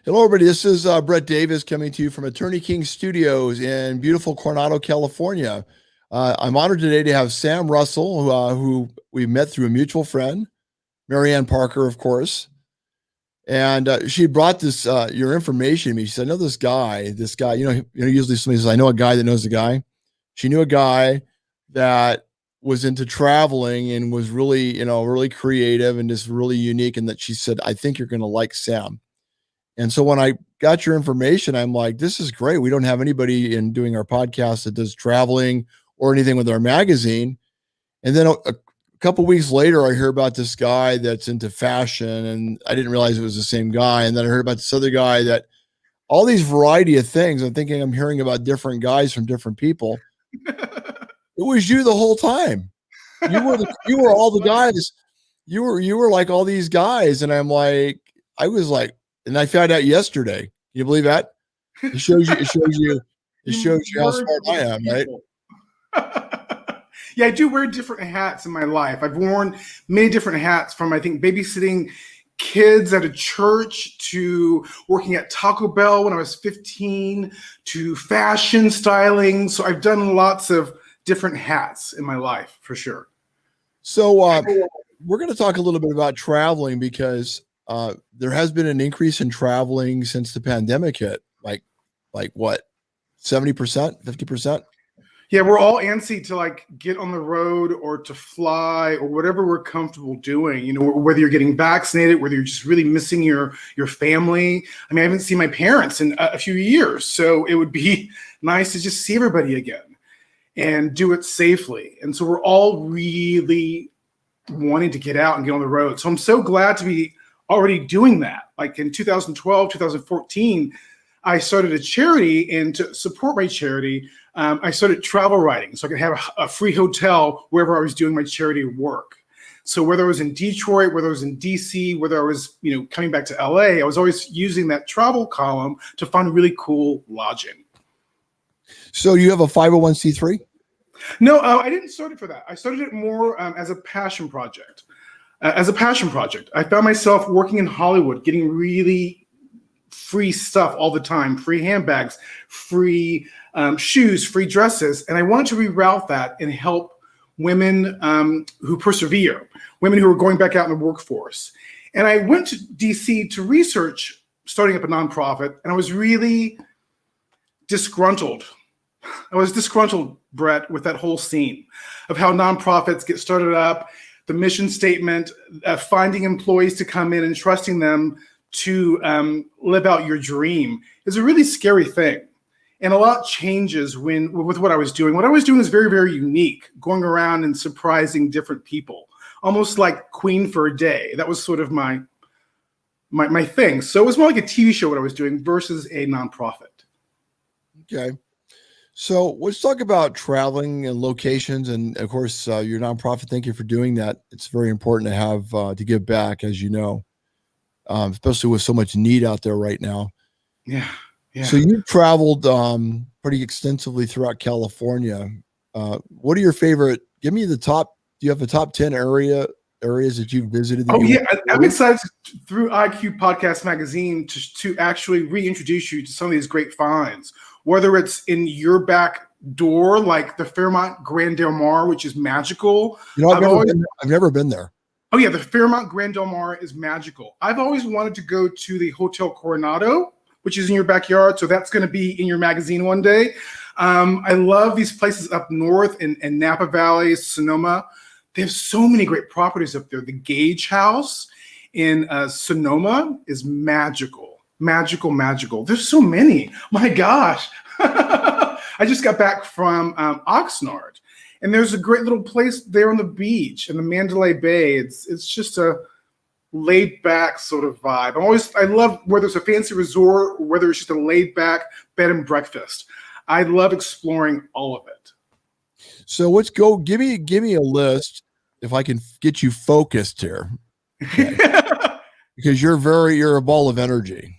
Hello, everybody. This is Brett Davis coming to you from Attorney King Studios in beautiful Coronado, California. I'm honored today to have Sam Russell, who we met through a mutual friend, Marianne Parker, of course. And she brought this your information to me. She said, "I know this guy. Usually somebody says, I know a guy that knows a guy." She knew a guy that was into traveling and was really, really creative and just really unique. And that she said, "I think you're going to like Sam." And so when I got your information, I'm like, this is great. We don't have anybody in doing our podcast that does traveling or anything with our magazine. And then a couple weeks later, I hear about this guy that's into fashion, and I didn't realize it was the same guy. And then I heard about this other guy that all these variety of things. I'm thinking I'm hearing about different guys from different people. It was you the whole time. You were all the guys. You were like all these guys. And I was like, and I found out yesterday. Can you believe that? It shows you how smart I am, right? Yeah, I do wear different hats in my life. I've worn many different hats, from I think babysitting kids at a church to working at Taco Bell when I was 15 to fashion styling. So I've done lots of different hats in my life for sure. So we're going to talk a little bit about traveling because there has been an increase in traveling since the pandemic hit. Like what, 70%, 50%? Yeah, we're all antsy to get on the road or to fly or whatever we're comfortable doing. You know, whether you're getting vaccinated, whether you're just really missing your family. I mean, I haven't seen my parents in a few years, so it would be nice to just see everybody again and do it safely. And so we're all really wanting to get out and get on the road. So I'm so glad to be already doing that. Like in 2012, 2014, I started a charity, and to support my charity, I started travel writing so I could have a free hotel wherever I was doing my charity work. So whether I was in Detroit, whether I was in DC, whether I was, coming back to LA, I was always using that travel column to find really cool lodging. So you have a 501c3? No, I didn't start it for that. I started it more as a passion project. I found myself working in Hollywood, getting really free stuff all the time, free handbags, free shoes, free dresses. And I wanted to reroute that and help women who persevere, women who are going back out in the workforce. And I went to DC to research starting up a nonprofit, and I was really disgruntled. Brett, with that whole scene of how nonprofits get started up, the mission statement, finding employees to come in and trusting them to live out your dream is a really scary thing. And a lot changes with what I was doing. What I was doing is very, very unique, going around and surprising different people, almost like Queen for a day. That was sort of my thing. So it was more like a TV show what I was doing versus a nonprofit. Okay. So let's talk about traveling and locations. And of course, your nonprofit, thank you for doing that. It's very important to have to give back, as you know. Especially with so much need out there right now. Yeah. So you've traveled pretty extensively throughout California. What are your favorite? Give me the top. Do you have the top 10 areas that you've visited? I'm excited through IQ Podcast Magazine to actually reintroduce you to some of these great finds. Whether it's in your back door, like the Fairmont Grand Del Mar, which is magical. I've never been there. Oh yeah, the Fairmont Grand Del Mar is magical. I've always wanted to go to the Hotel Coronado, which is in your backyard. So that's going to be in your magazine one day. I love these places up north in Napa Valley, Sonoma. They have so many great properties up there. The Gage House in Sonoma is magical. There's so many. My gosh. I just got back from Oxnard. And there's a great little place there on the beach in the Mandalay Bay. It's just a laid back sort of vibe. I love whether it's a fancy resort or whether it's just a laid back bed and breakfast. I love exploring all of it. So let's go. Give me a list if I can get you focused here. Okay. Because you're a ball of energy.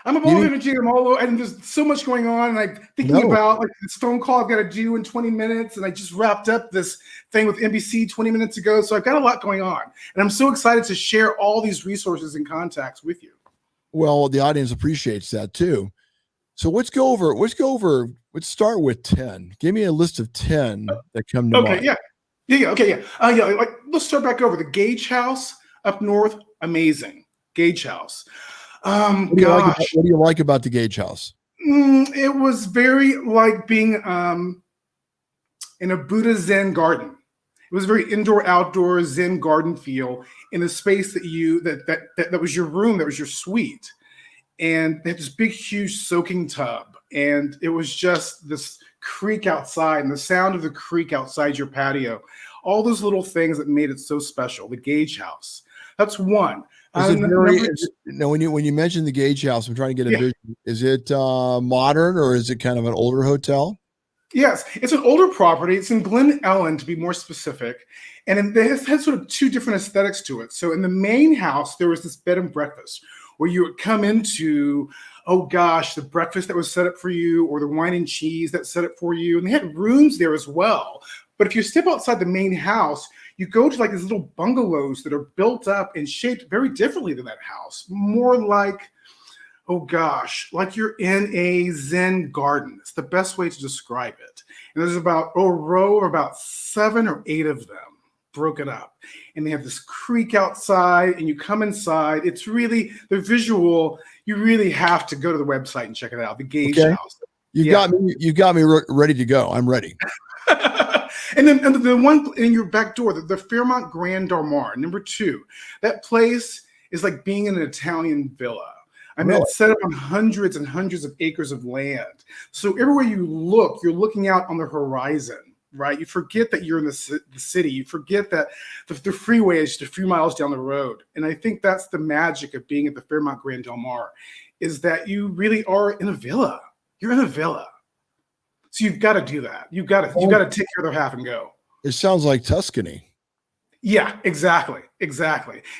I'm a ball of energy. I'm all over, and there's so much going on. And I'm thinking about like this phone call I've got to do in 20 minutes. And I just wrapped up this thing with NBC 20 minutes ago. So I've got a lot going on. And I'm so excited to share all these resources and contacts with you. Well, the audience appreciates that too. So let's start with 10. Give me a list of 10 that come to Okay, mind. yeah. Yeah, okay, yeah. Yeah, like let's start back over. The Gage House up north, amazing. Gage House. Gosh. What do you like about the Gage House? It was very like being in a Buddha Zen garden. It was very indoor, outdoor Zen garden feel in a space that was your room, that was your suite. And they had this big, huge soaking tub. And it was just this creek outside and the sound of the creek outside your patio. All those little things that made it so special. The Gage House. That's one. When you mention the Gage House, I'm trying to get a Yeah. vision. Is it modern or is it kind of an older hotel? Yes, it's an older property. It's in Glen Ellen, to be more specific, and it has sort of two different aesthetics to it. So in the main house, there was this bed and breakfast where you would come into, oh gosh, the breakfast that was set up for you, or the wine and cheese that's set up for you, and they had rooms there as well. But if you step outside the main house, you go to like these little bungalows that are built up and shaped very differently than that house, more like, oh gosh, like you're in a Zen garden. It's the best way to describe it. And there's about a row of about 7 or 8 of them broken up. And they have this creek outside, and you come inside. It's really the visual. You really have to go to the website and check it out. The Gage House. You got me ready to go. I'm ready. And then the one in your back door, the Fairmont Grand Darmar, number 2. That place is like being in an Italian villa. I mean, it's set up on hundreds and hundreds of acres of land. So everywhere you look, you're looking out on the horizon, right? You forget that you're in the city. You forget that the freeway is just a few miles down the road. And I think that's the magic of being at the Fairmont Grand Del Mar, is that you really are in a villa. You're in a villa. So you've got to do that. You've got to take care of the half and go. It sounds like Tuscany. Yeah, exactly.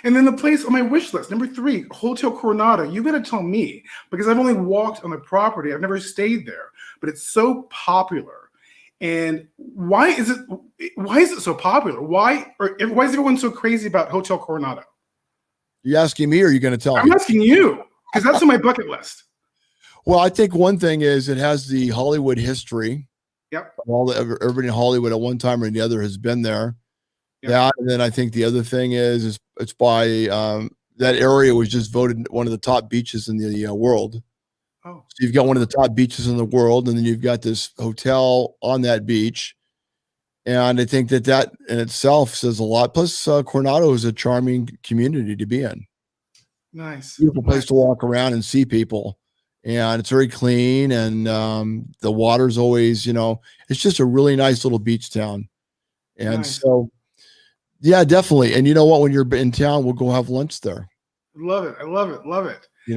And then the place on my wish list, number 3, Hotel Coronado. You got to tell me, because I've only walked on the property. I've never stayed there, but it's so popular. And why is it so popular? Why is everyone so crazy about Hotel Coronado? You asking me, or are you going to tell me? I'm asking you, because that's on my bucket list. Well, I think one thing is it has the Hollywood history. Yep. Everybody in Hollywood at one time or the other has been there. Yep. Yeah, and then I think the other thing is it's by that area was just voted one of the top beaches in the world. Oh, so you've got one of the top beaches in the world, and then you've got this hotel on that beach, and I think that in itself says a lot. Plus, Coronado is a charming community to be in. Nice, beautiful place to walk around and see people, and it's very clean, and the water's always, it's just a really nice little beach town, and so. Yeah, definitely. And you know what? When you're in town, we'll go have lunch there. Love it.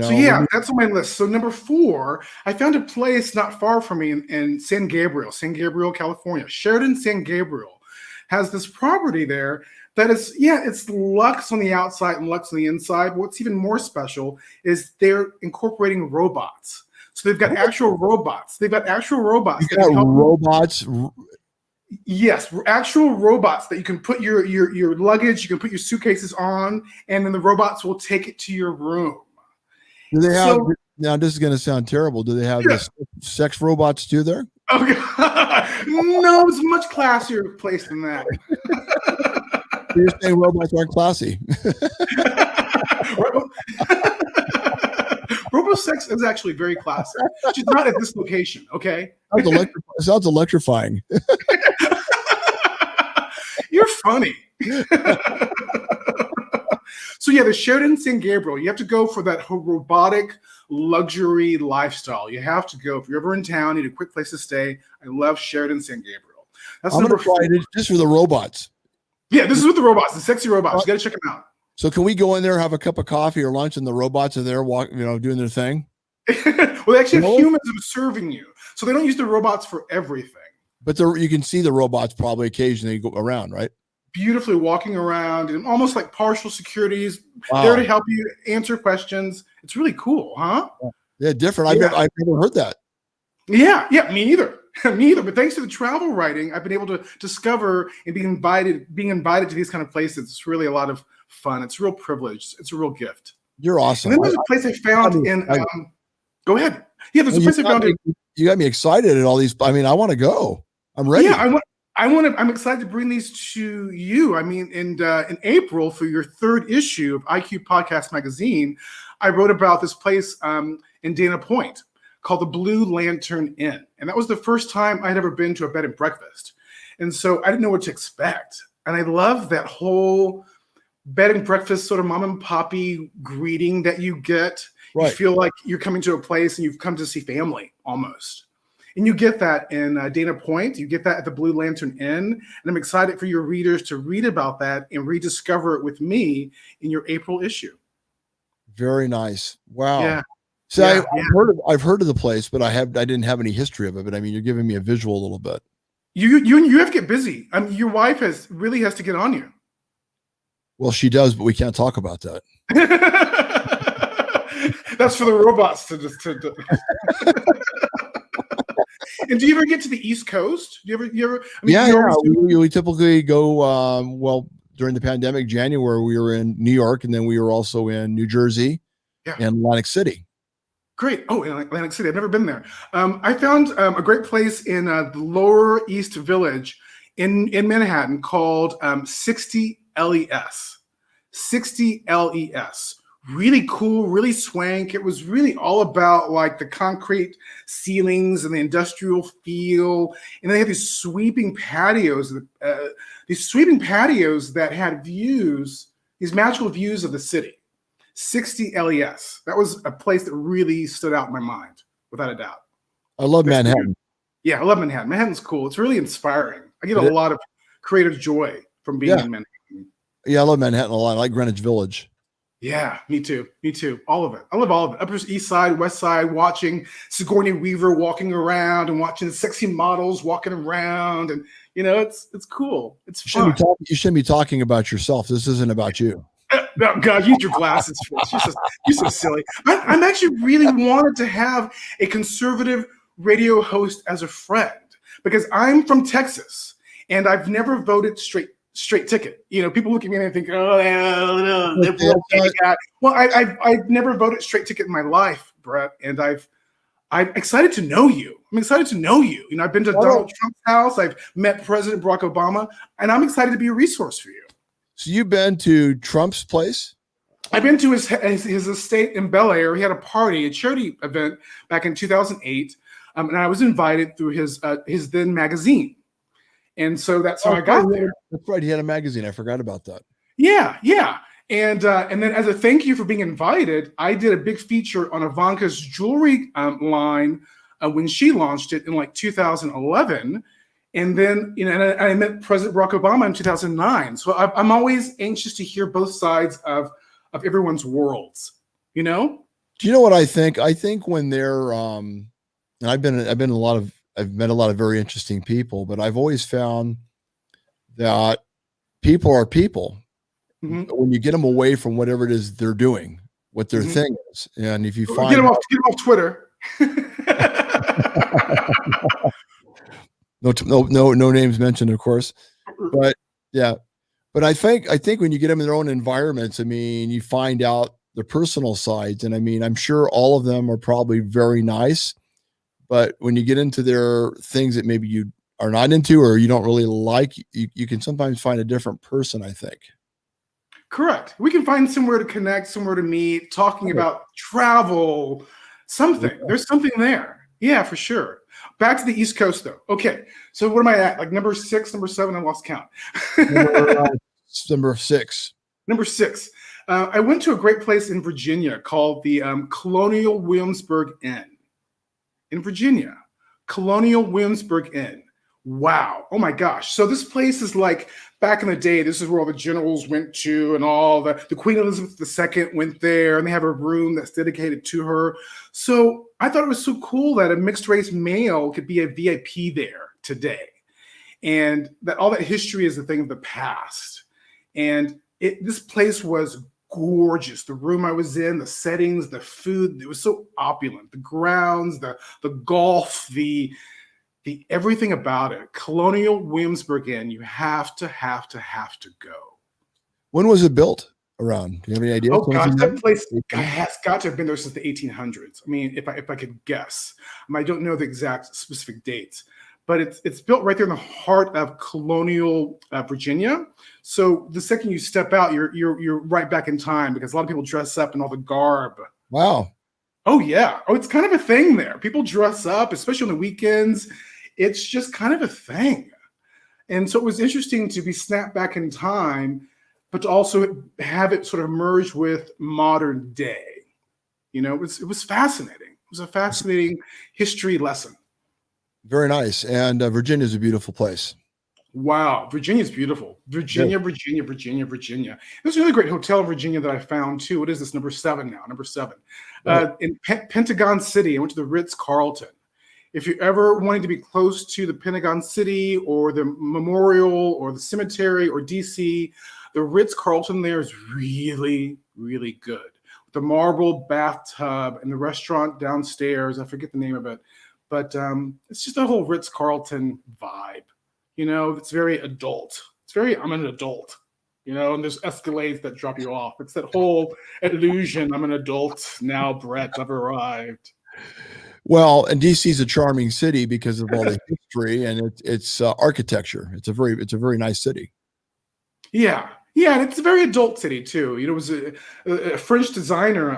So yeah, that's on my list. So number 4, I found a place not far from me in San Gabriel, California. Sheridan San Gabriel has this property there that is, it's luxe on the outside and luxe on the inside. But what's even more special is they're incorporating robots. So they've got actual robots. You got robots. Yes, actual robots that you can put your luggage, you can put your suitcases on, and then the robots will take it to your room. Do they have, now this is going to sound terrible, do they have the sex robots too there? Oh, God. No, it's a much classier place than that. You're saying robots aren't classy. Robosex is actually very classy. Just not at this location, okay? Sounds electrifying. You're funny. So yeah, the Sheridan San Gabriel, you have to go for that robotic luxury lifestyle. You have to go. If you're ever in town, need a quick place to stay. I love Sheridan San Gabriel. That's number 4. Just for the robots. Yeah, this is with the robots, the sexy robots. You got to check them out. So can we go in there, have a cup of coffee or lunch, and the robots are there, doing their thing? Well, they actually have humans who are serving you, so they don't use the robots for everything. But you can see the robots probably occasionally go around, right? Beautifully walking around, and almost like partial securities there to help you answer questions. It's really cool, huh? Yeah, different. I've never heard that. Yeah, me either. But thanks to the travel writing, I've been able to discover and being invited to these kind of places. It's really a lot of fun. It's a real privilege. It's a real gift. You're And awesome. then there's a place I found in. Go ahead. Yeah, there's a place I found in. You got me excited at all these. I mean, I want to go. I'm ready. Yeah, I'm excited to bring these to you. I mean, in April for your third issue of IQ Podcast Magazine, I wrote about this place in Dana Point called the Blue Lantern Inn, and that was the first time I'd ever been to a bed and breakfast, and so I didn't know what to expect. And I love that whole bed and breakfast sort of mom and poppy greeting that you get. Right. You feel like you're coming to a place and you've come to see family almost. And you get that in Dana Point. You get that at the Blue Lantern Inn. And I'm excited for your readers to read about that and rediscover it with me in your April issue. Very nice. Wow. Yeah. So I've heard of the place, but I didn't have any history of it. But I mean, you're giving me a visual a little bit. You have to get busy. I mean, your wife really has to get on you. Well, she does, but we can't talk about that. That's for the robots to just. And do you ever get to the East Coast? Do you ever? I mean, we typically go. Well, during the pandemic, January we were in New York, and then we were also in New Jersey and Atlantic City. Great. Oh, Atlantic City. I've never been there. I found a great place in the Lower East Village in Manhattan called 60 LES. 60 LES. Really cool, really swank. It was really all about like the concrete ceilings and the industrial feel. And they had these sweeping patios that had views, these magical views of the city. 60 LES. That was a place that really stood out in my mind, without a doubt. I love Manhattan. Yeah, I love Manhattan. Manhattan's cool. It's really inspiring. I get a lot of creative joy from being in Manhattan. Yeah, I love Manhattan a lot. I like Greenwich Village. Yeah, me too. Me too. All of it. I love all of it. Upper East Side, West Side, watching Sigourney Weaver walking around and watching the sexy models walking around. And, it's cool. It's fun. You shouldn't be talking about yourself. This isn't about you. No, God, use your glasses for this. You're so silly. I'm actually really wanted to have a conservative radio host as a friend because I'm from Texas and I've never voted straight ticket. People look at me and they think, oh, liberal guy. Well, I've never voted straight ticket in my life, Brett, and I'm excited to know you. I'm excited to know you. I've been to Donald Trump's house. I've met President Barack Obama, and I'm excited to be a resource for you. So you've been to Trump's place? I've been to his estate in Bel Air. He had a charity event back in 2008, and I was invited through his then magazine. And so that's how I got there. That's right. He had a magazine. I forgot about that. Yeah. And then as a thank you for being invited, I did a big feature on Ivanka's jewelry line when she launched it in like 2011. And then, and I met President Barack Obama in 2009. So I'm always anxious to hear both sides of everyone's worlds, Do you know what I think? I think when they're, and I've met a lot of very interesting people, but I've always found that people are people. Mm-hmm. When you get them away from whatever it is they're doing, what their thing is, and if you find get them off Twitter. No names mentioned, of course, but yeah. But I think when you get them in their own environments, I mean, you find out their personal sides, and I mean, I'm sure all of them are probably very nice. But when you get into their things that maybe you are not into or you don't really like, you can sometimes find a different person, I think. Correct. We can find somewhere to connect, somewhere to meet, talking about travel, something. Yeah. There's something there. Yeah, for sure. Back to the East Coast, though. Okay. So what am I at? Like number 6, number 7? I lost count. Number 6. Number 6. I went to a great place in Virginia called the Colonial Williamsburg Inn. In Virginia, Colonial Williamsburg Inn. Wow. Oh my gosh. So this place is like back in the day, this is where all the generals went to and all the Queen Elizabeth II went there and they have a room that's dedicated to her. So I thought it was so cool that a mixed race male could be a VIP there today. And that all that history is a thing of the past. And this place was gorgeous. The room I was in, the settings, the food, it was so opulent. The grounds, the golf, the everything about it. Colonial Williamsburg Inn, you have to go. When was it built? around? Do you have any idea? Oh gosh, that place 18? has got to have been there since the 1800s. I mean, if I could guess, I don't know the exact specific dates, but it's built right there in the heart of colonial Virginia. So the second you step out, you're right back in time because a lot of people dress up in all the garb. Wow. Oh yeah. Oh, it's kind of a thing there. People dress up, especially on the weekends. It's just kind of a thing. And so it was interesting to be snapped back in time, but to also have it sort of merge with modern day. It was fascinating. It was a fascinating history lesson. Very nice. And Virginia is a beautiful place. Wow, Virginia's beautiful. Virginia, Virginia, Virginia, Virginia. There's another great hotel in Virginia that I found too. What is this? Number 7 now. Number 7. In Pentagon City. I went to the Ritz-Carlton. If you're ever wanting to be close to the Pentagon City or the Memorial or the cemetery or DC, the Ritz-Carlton there is really, really good. The marble bathtub and the restaurant downstairs. I forget the name of it, but it's just a whole Ritz-Carlton vibe. It's very adult. I'm an adult, and there's escalades that drop you off. It's that whole illusion. I'm an adult now, Brett. I've arrived. Well, and DC is a charming city because of all the history and it's architecture. It's a very nice city. Yeah, and it's a very adult city too. It was a French designer,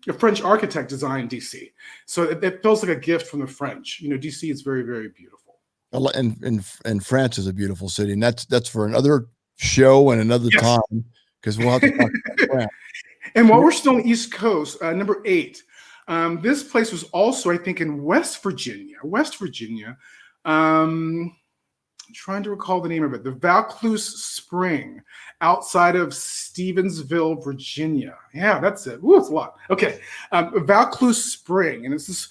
a French architect designed DC, so it feels like a gift from the French. DC is very, very beautiful. And France is a beautiful city, and that's for another show and another time because we'll have to talk about France. And while we're still on the East Coast, number 8. This place was also, I think, in West Virginia. I'm trying to recall the name of it. The Vaucluse Spring, outside of Stevensville, Virginia. Yeah, that's it. Ooh, it's a lot. Okay, Vaucluse Spring, and it's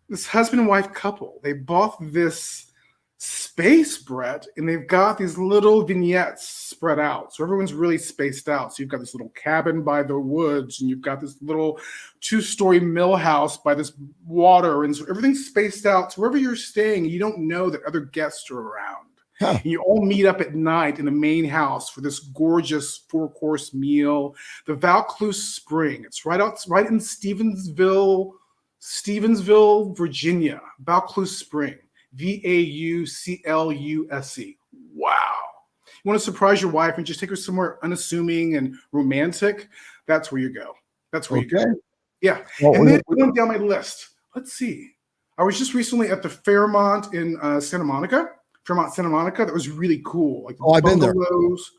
this husband and wife couple. They bought this space, Brett, and they've got these little vignettes spread out. So everyone's really spaced out. So you've got this little cabin by the woods, and you've got this little 2-story mill house by this water, and so everything's spaced out. So wherever you're staying, you don't know that other guests are around. Huh. And you all meet up at night in the main house for this gorgeous 4-course meal. The Vaucluse Spring. It's right in Stevensville, Virginia. Vaucluse Spring. Vaucluse. Wow. You want to surprise your wife and just take her somewhere unassuming and romantic? That's where you go. You go. Yeah. Well, and then going down my list, let's see. I was just recently at the Fairmont in Santa Monica. That was really cool. Like I've been there.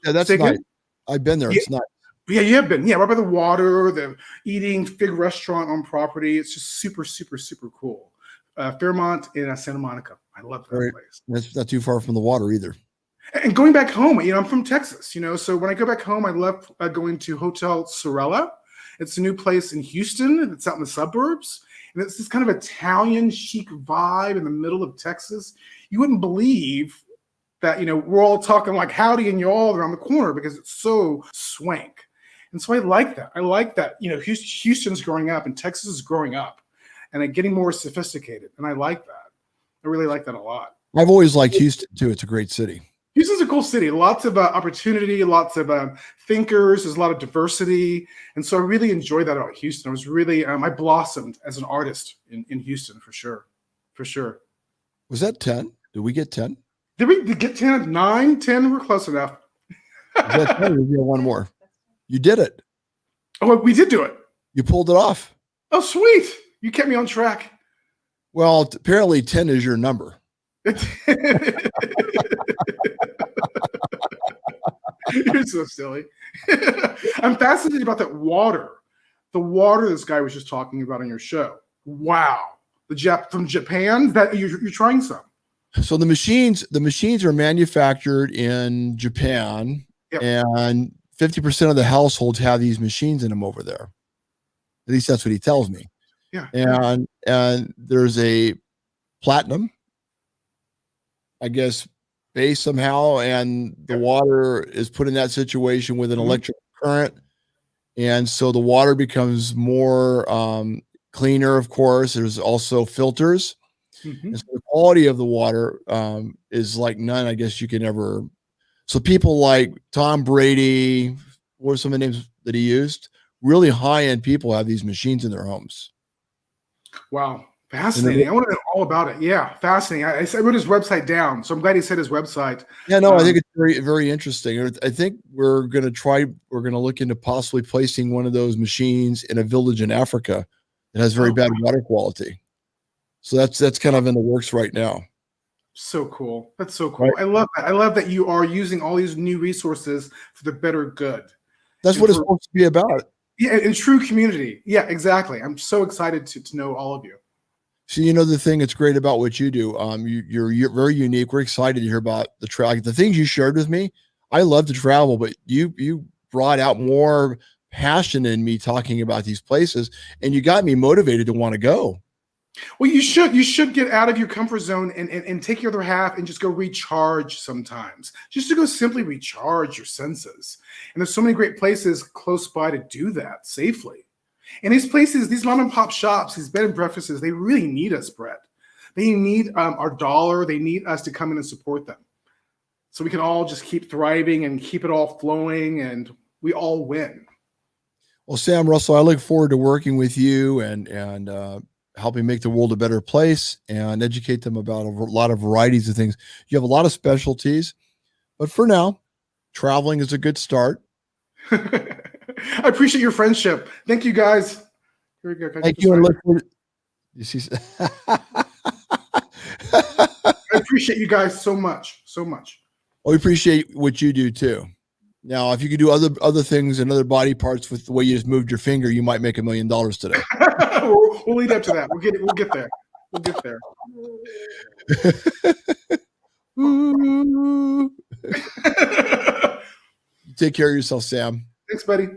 Yeah, that's nice. I've been there. Yeah. It's nice. Yeah, you have been. Yeah, right by the water, the eating fig restaurant on property. It's just super, super, super cool. Fairmont in Santa Monica. I love that place. That's not too far from the water either. And going back home, I'm from Texas, so when I go back home, I love going to Hotel Sorella. It's a new place in Houston. It's out in the suburbs. And it's this kind of Italian chic vibe in the middle of Texas. You wouldn't believe that, we're all talking like howdy and y'all around the corner because it's so swank. And so I like that. Houston's growing up and Texas is growing up and getting more sophisticated. And I like that. I really like that a lot. I've always liked Houston too. It's a great city. Houston's a cool city. Lots of opportunity, lots of thinkers. There's a lot of diversity. And so I really enjoyed that about Houston. I was really, I blossomed as an artist in Houston for sure. Was that 10? Did we get 10? Did we get 10? 9, 10? We're close enough. Was that 10? We got one more. You did it. Oh, we did do it. You pulled it off. Oh, sweet. You kept me on track. Well, apparently 10 is your number. You're so silly. I'm fascinated about that water. The water this guy was just talking about on your show. Wow. From Japan? That you're trying some. So the machines are manufactured in Japan, and 50% of the households have these machines in them over there. At least that's what he tells me. Yeah. And there's a platinum, I guess, base somehow, and the water is put in that situation with an electric current, and so the water becomes more cleaner. Of course, there's also filters, and so the quality of the water is like none, I guess, you can ever. So people like Tom Brady, what were some of the names that he used? Really high-end people have these machines in their homes. Wow. Fascinating. I want to know all about it. Yeah, fascinating. I wrote his website down, so I'm glad he said his website. Yeah, no, I think it's very, very interesting. I think we're going to look into possibly placing one of those machines in a village in Africa that has very bad water quality. So that's kind of in the works right now. So cool. That's so cool. Right. I love that. I love that you are using all these new resources for the better good. That's what it's supposed to be about. Yeah, in true community. Yeah, exactly. I'm so excited to know all of you. So, the thing that's great about what you do, you're very unique. We're excited to hear about the things you shared with me. I love to travel, but you brought out more passion in me talking about these places, and you got me motivated to want to go. Well, you should get out of your comfort zone and take your other half and just go recharge sometimes. Just to go simply recharge your senses. And there's so many great places close by to do that safely. And these places, these mom and pop shops, these bed and breakfasts, they really need us, Brett. They need our dollar. They need us to come in and support them. So we can all just keep thriving and keep it all flowing, and we all win. Well, Sam Russell, I look forward to working with you and helping make the world a better place and educate them about a lot of varieties of things. You have a lot of specialties, but for now, traveling is a good start. I appreciate your friendship. Thank you, guys. Here we go. Thank you. And look forward to, you see, I appreciate you guys so much. So much. Well, we appreciate what you do too. Now, if you could do other things and other body parts with the way you just moved your finger, you might make $1 million today. We'll lead up to that. We'll get there. We'll get there. Take care of yourself, Sam. Thanks, buddy.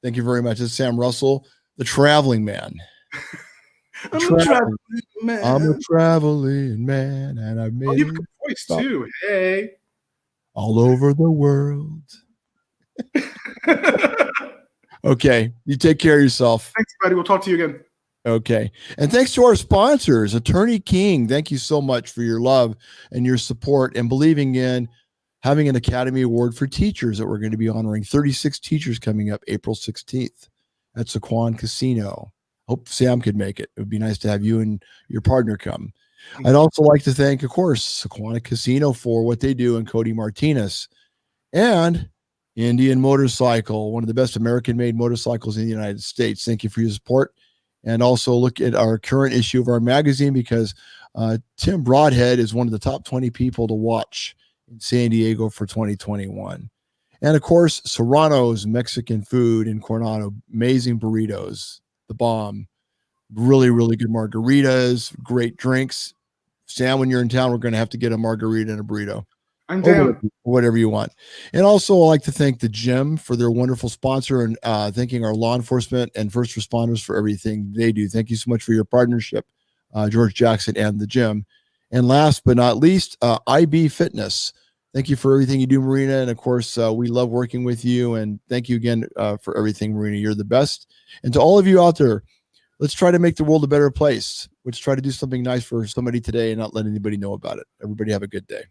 Thank you very much. It's Sam Russell, the traveling man. I'm a traveling man. I'm a traveling man, and I've made you have a good voice too. Hey, all over the world. Okay, you take care of yourself. Thanks, buddy. We'll talk to you again. Okay. And thanks to our sponsors, Attorney King. Thank you so much for your love and your support and believing in having an Academy Award for teachers that we're going to be honoring 36 teachers coming up April 16th at Sequan Casino. Hope Sam could make it. It would be nice to have you and your partner come. I'd also like to thank, of course, Sequana Casino for what they do, and Cody Martinez and Indian Motorcycle, one of the best American-made motorcycles in the United States. Thank you for your support. And also look at our current issue of our magazine, because Tim Broadhead is one of the top 20 people to watch in San Diego for 2021. And of course, Serrano's Mexican food in Coronado, amazing burritos, the bomb, really, really good margaritas, great drinks. Sam, when you're in town, we're going to have to get a margarita and a burrito. I'm down. Whatever you want. And also, I'd like to thank the gym for their wonderful sponsor, and thanking our law enforcement and first responders for everything they do. Thank you so much for your partnership, George Jackson and the gym. And last but not least, IB Fitness. Thank you for everything you do, Marina. And of course, we love working with you. And thank you again for everything, Marina. You're the best. And to all of you out there, let's try to make the world a better place. Let's try to do something nice for somebody today and not let anybody know about it. Everybody have a good day.